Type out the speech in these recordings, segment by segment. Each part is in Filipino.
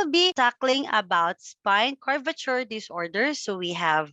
will be tackling about spine curvature disorders. So we have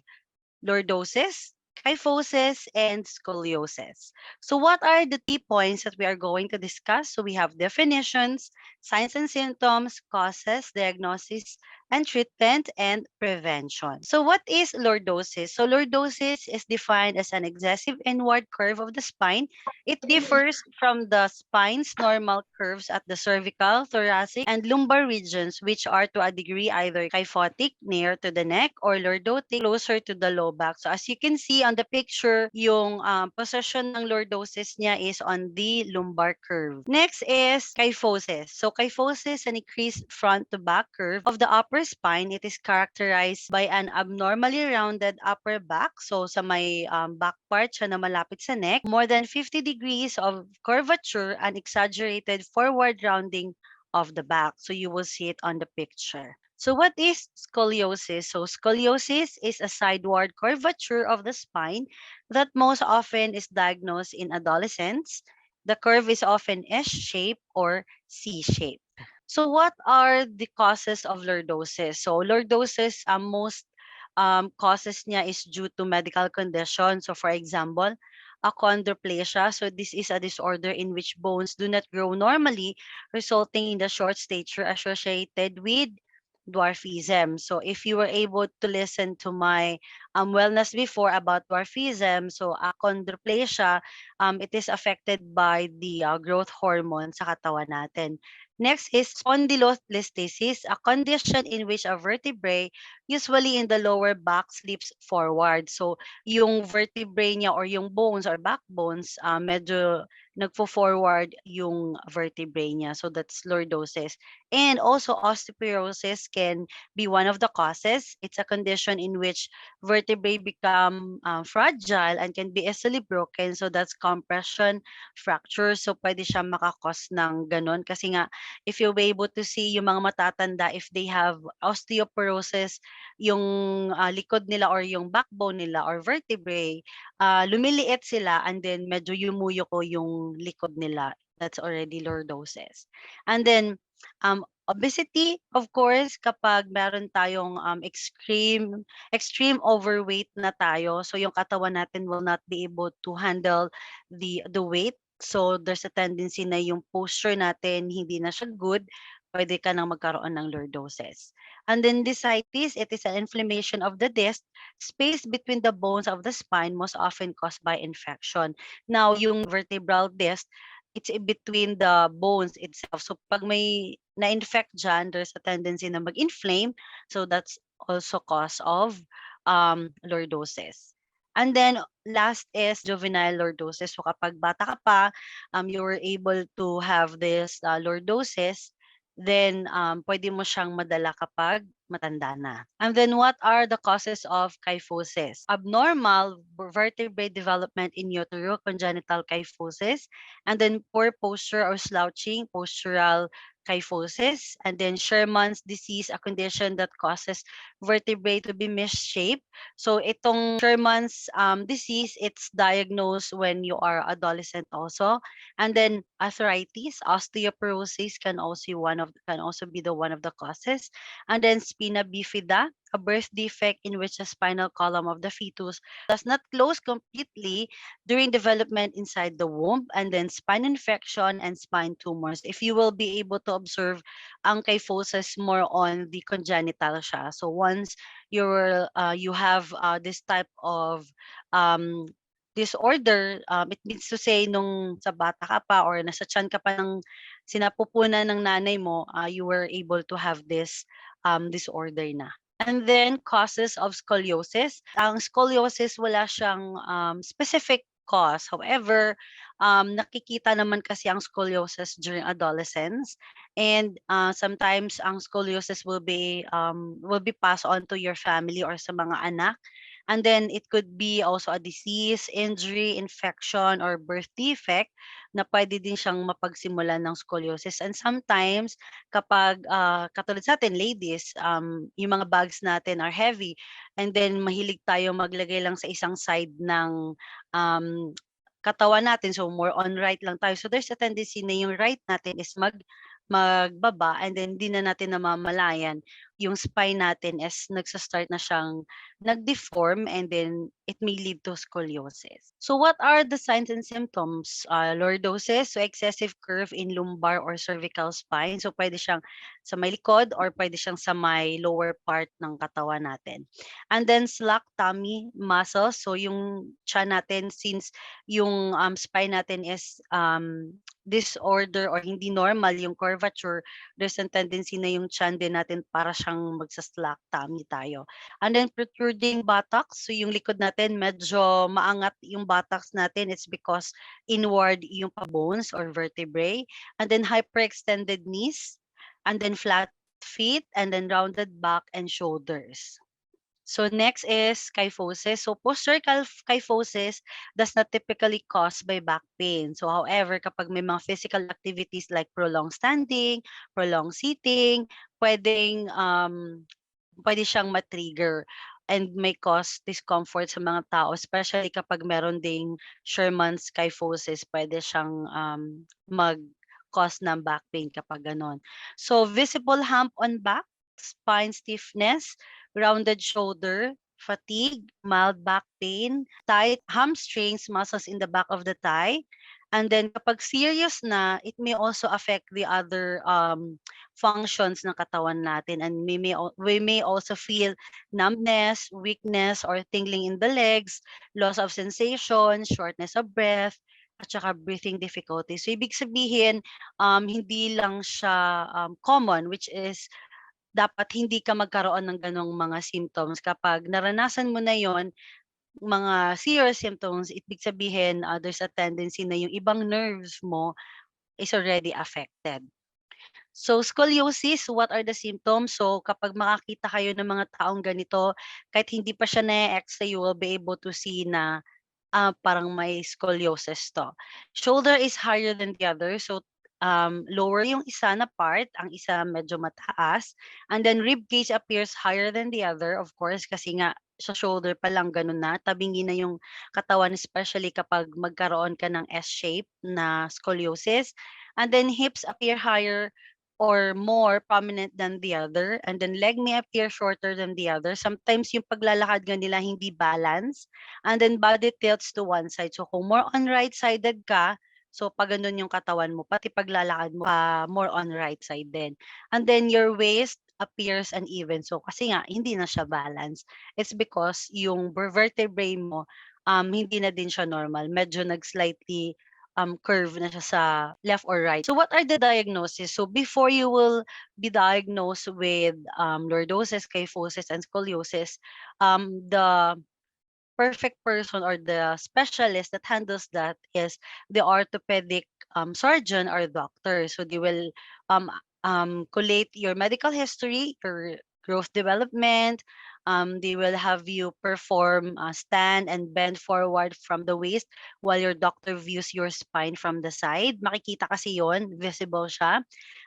lordosis, kyphosis, and scoliosis. So what are the key points that we are going to discuss? So we have definitions, signs and symptoms, causes, diagnosis, and treatment, and prevention. So what is lordosis? So lordosis is defined as an excessive inward curve of the spine. It differs from the spine's normal curves at the cervical, thoracic, and lumbar regions, which are to a degree either kyphotic, near to the neck, or lordotic, closer to the low back. So as you can see on the picture, yung position ng lordosis niya is on the lumbar curve. Next is kyphosis. So kyphosis, an increased front to back curve of the upper spine. It is characterized by an abnormally rounded upper back. So sa may back part siya na malapit sa neck, more than 50 degrees of curvature and exaggerated forward rounding of the back. So you will see it on the picture. So what is scoliosis? So scoliosis is a sideward curvature of the spine that most often is diagnosed in adolescents. The curve is often S-shaped or C-shaped. So what are the causes of lordosis? So lordosis, most causes niya is due to medical conditions. So for example, achondroplasia. So this is a disorder in which bones do not grow normally, resulting in the short stature associated with dwarfism. So if you were able to listen to my wellness before about dwarfism, so achondroplasia, it is affected by the growth hormone sa katawan natin. Next is spondylolisthesis, a condition in which a vertebrae, usually in the lower back, slips forward. So yung vertebrae niya or yung bones or backbones, medyo nagfo-forward yung vertebrae niya. So that's lordosis. And also osteoporosis can be one of the causes. It's a condition in which vertebrae become fragile and can be easily broken. So that's compression fracture. So pwede siya makakos ng ganun. Kasi nga, if you'll be able to see yung mga matatanda, if they have osteoporosis, yung likod nila or yung backbone nila or vertebrae, lumiliit sila and then medyo yumuyuko yung likod nila. That's already lordosis. And then, obesity, of course, kapag meron tayong extreme overweight na tayo, so yung katawan natin will not be able to handle the weight. So there's a tendency na yung posture natin hindi na siya good, pwede ka nang magkaroon ng lordosis. And then discitis, it is an inflammation of the disc, space between the bones of the spine, most often caused by infection. Now, yung vertebral disc, it's in between the bones itself. So pag may na-infect dyan, there's a tendency na mag-inflame. So that's also cause of lordosis. And then last is juvenile lordosis. So kapag bata ka pa, you were able to have this lordosis, then pwede mo siyang madala kapag matanda na. And then what are the causes of kyphosis? Abnormal vertebrae development in utero, congenital kyphosis, and then poor posture or slouching, postural kyphosis, and then Sherman's disease, a condition that causes vertebrae to be misshaped. So itong Sherman's disease, it's diagnosed when you are adolescent also. And then arthritis, osteoporosis can also be the one of the causes. And then spina bifida, a birth defect in which the spinal column of the fetus does not close completely during development inside the womb. And then spine infection and spine tumors. If you will be able to observe, ang kyphosis more on the congenital siya. So once you have this type of disorder, it means to say nung sa bata ka pa or nasa tiyan ka pa ng sinapupunan ng nanay mo, you were able to have this disorder na. And then causes of scoliosis. Ang scoliosis wala siyang specific cause. However, nakikita naman kasi ang scoliosis during adolescence, and sometimes ang scoliosis will be passed on to your family or sa mga anak. And then it could be also a disease, injury, infection, or birth defect na pwede din siyang mapagsimulan ng scoliosis. And sometimes, kapag katulad sa atin, ladies, yung mga bags natin are heavy, and then mahilig tayo maglagay lang sa isang side ng katawan natin. So more on right lang tayo. So there's a tendency na yung right natin is magbaba, and then hindi na natin namamalayan yung spine natin is nagsa-start na siyang nag-deform, and then it may lead to scoliosis. So what are the signs and symptoms? Lordosis, so excessive curve in lumbar or cervical spine. So pwede siyang sa may likod or pwede siyang sa may lower part ng katawan natin. And then slack tummy muscles. So yung tiyan natin, since yung spine natin is disorder or hindi normal yung curvature, there's a tendency na yung tiyan din natin para siyang magsa-slack tummy tayo. And then protruding buttocks, so yung likod natin medyo maangat yung buttocks natin, it's because inward yung pa-bones or vertebrae. And then hyperextended knees, and then flat feet, and then rounded back and shoulders. So next is kyphosis. So posterior kyphosis does not typically caused by back pain. So however, kapag may mga physical activities like prolonged standing, prolonged sitting, pwede siyang ma-trigger and may cause discomfort sa mga tao, especially kapag meron ding Sherman's kyphosis, pwede siyang mag-cause ng back pain kapag ganon. So visible hump on back, spine stiffness, rounded shoulder, fatigue, mild back pain, tight hamstrings, muscles in the back of the thigh. And then kapag serious na, it may also affect the other functions ng katawan natin, and we may also feel numbness, weakness, or tingling in the legs, loss of sensation, shortness of breath, at saka breathing difficulty. So ibig sabihin, hindi lang siya common, which is dapat hindi ka magkaroon ng ganong mga symptoms. Kapag naranasan mo na yon, mga serious symptoms, ibig sabihin there's a tendency na yung ibang nerves mo is already affected. So scoliosis, what are the symptoms? So kapag makakita kayo ng mga taong ganito, kahit hindi pa siya na-x-ray, you will be able to see na parang may scoliosis 'to. Shoulder is higher than the other, so lower yung isa na part, ang isa medyo mataas, and then rib cage appears higher than the other, of course, kasi nga sa shoulder pa lang gano'n na, tabingi na yung katawan, especially kapag magkaroon ka ng S-shape na scoliosis. And then hips appear higher or more prominent than the other, and then leg may appear shorter than the other. Sometimes yung paglalakad nga nila hindi balance, and then body tilts to one side. So kung more on right-sided ka, so pag ganun yung katawan mo, pati paglalakad mo, more on right side din. And then your waist appears uneven. So kasi nga, hindi na siya balance. It's because yung vertebrae mo, hindi na din siya normal. Medyo nag-slightly curve na siya sa left or right. So what are the diagnoses? So before you will be diagnosed with lordosis, kyphosis, and scoliosis, the perfect person or the specialist that handles that is the orthopedic surgeon or doctor. So they will collate your medical history, your growth development. They will have you perform stand and bend forward from the waist while your doctor views your spine from the side. Makikita kasi yon, visible siya.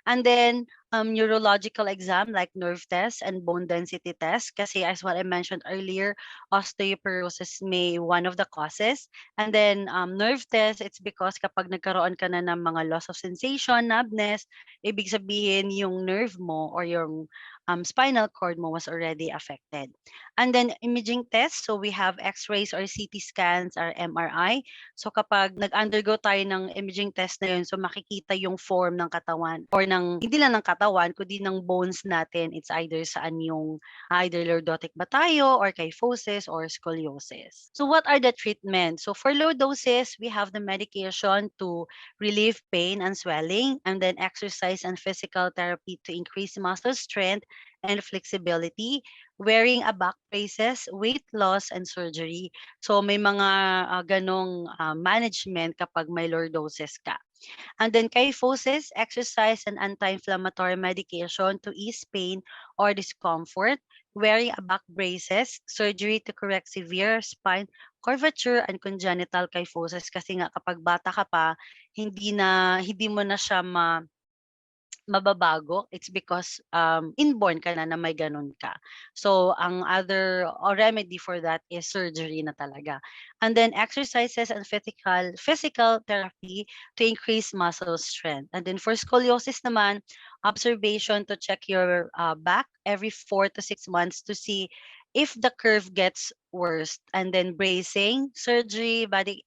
And then neurological exam like nerve test and bone density test, kasi as what I mentioned earlier, osteoporosis may one of the causes. And then nerve test, it's because kapag nagkaroon ka na ng mga loss of sensation, numbness, ibig sabihin yung nerve mo or yung spinal cord mo was already affected. And then imaging tests, so we have x-rays or CT scans or MRI. So kapag nag-undergo tayo ng imaging test na yun, so makikita yung form ng katawan or ng, hindi lang ng katawan, kundi ng bones natin. It's either saan yung either lordotic ba tayo or kyphosis or scoliosis. So what are the treatments? So for lordosis, we have the medication to relieve pain and swelling, and then exercise and physical therapy to increase muscle strength and flexibility, wearing a back braces, weight loss, and surgery. So may mga ganong management kapag may lordosis ka. And then kyphosis, exercise and anti-inflammatory medication to ease pain or discomfort, wearing a back braces, surgery to correct severe spine curvature and congenital kyphosis, kasi nga kapag bata ka pa, hindi mo na siya mababago, it's because inborn ka na may ganun ka. So ang other remedy for that is surgery na talaga. And then exercises and physical therapy to increase muscle strength. And then for scoliosis naman, observation to check your back every 4 to 6 months to see if the curve gets worse. And then bracing, surgery, body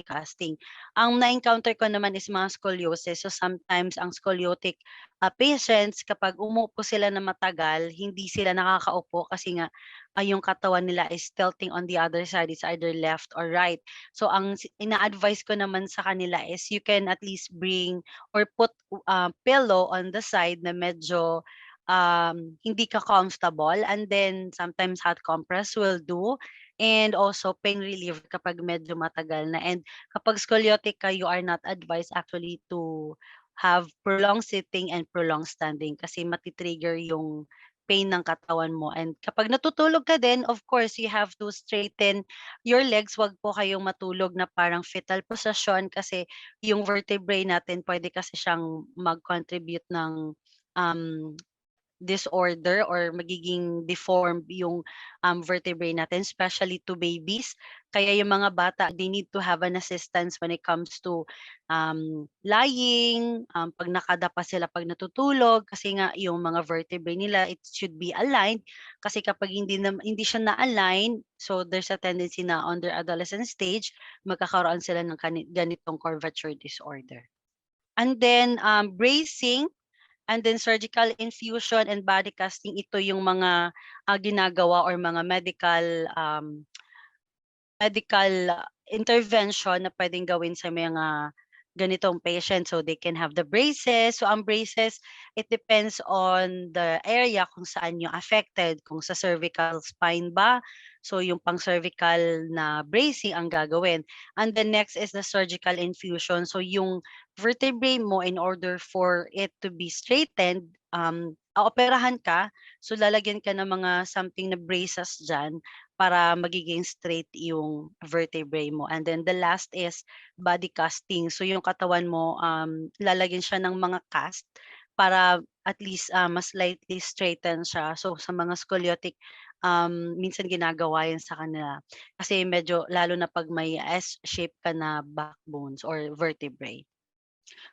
casting. Ang na-encounter ko naman is mga scoliosis. So sometimes ang scoliotic patients, kapag umupo sila na matagal, hindi sila nakakaupo kasi nga yung katawan nila is tilting on the other side. It's either left or right. So ang ina-advise ko naman sa kanila is you can at least bring or put pillow on the side na medyo hindi ka comfortable, and then sometimes hot compress will do, and also pain reliever kapag medyo matagal na. And kapag scoliotic ka, you are not advised actually to have prolonged sitting and prolonged standing kasi matitrigger yung pain ng katawan mo. And kapag natutulog ka din, of course, you have to straighten your legs. Wag po kayong matulog na parang fetal position kasi yung vertebrae natin pwede kasi siyang mag-contribute ng um, disorder or magiging deformed yung vertebrae natin, especially to babies. Kaya yung mga bata, they need to have an assistance when it comes to lying, pag nakadapa sila pag natutulog, kasi nga yung mga vertebrae nila, it should be aligned. Kasi kapag hindi siya na-align, so there's a tendency na on their adolescent stage, magkakaroon sila ng ganitong curvature disorder. And then bracing, and then surgical infusion and body casting, ito yung mga ginagawa or mga medical intervention na pwedeng gawin sa mga ganitong patient. So they can have the braces. So ang braces, it depends on the area kung saan yung affected. Kung sa cervical spine ba, so yung pang cervical na bracing ang gagawin. And the next is the surgical infusion. So yung vertebrae mo, in order for it to be straightened, operahan ka, so lalagyan ka ng mga something na braces dyan para magiging straight yung vertebrae mo. And then the last is body casting. So yung katawan mo, lalagyan siya ng mga cast para at least mas slightly straighten siya. So sa mga scoliotic, minsan ginagawa yan sa kanila. Kasi medyo, lalo na pag may S-shape ka na backbones or vertebrae.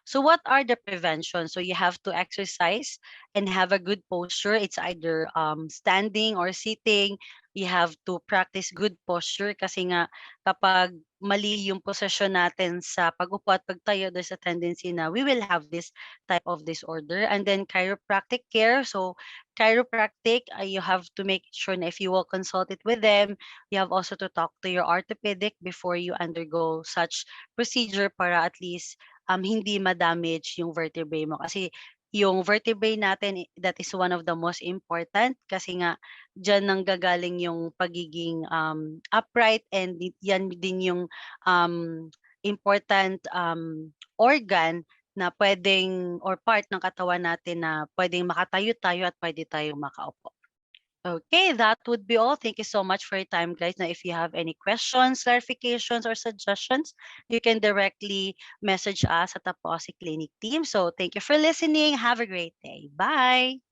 So what are the preventions? So you have to exercise and have a good posture. It's either standing or sitting. You have to practice good posture kasi nga kapag mali yung posisyon natin sa pag-upo at pagtayo, there's a tendency na we will have this type of disorder. And then chiropractic care. So chiropractic, you have to make sure na if you will consult it with them, you have also to talk to your orthopedic before you undergo such procedure para at least hindi ma-damage yung vertebrae mo. Kasi yung vertebrae natin, that is one of the most important kasi nga diyan nanggagaling yung pagiging upright, and yan din yung important organ na pwedeng or part ng katawan natin na pwedeng makatayo tayo at pwede tayong makaupo. Okay, that would be all. Thank you so much for your time, guys. Now, if you have any questions, clarifications, or suggestions, you can directly message us at the APOSI Clinic team. So thank you for listening. Have a great day. Bye.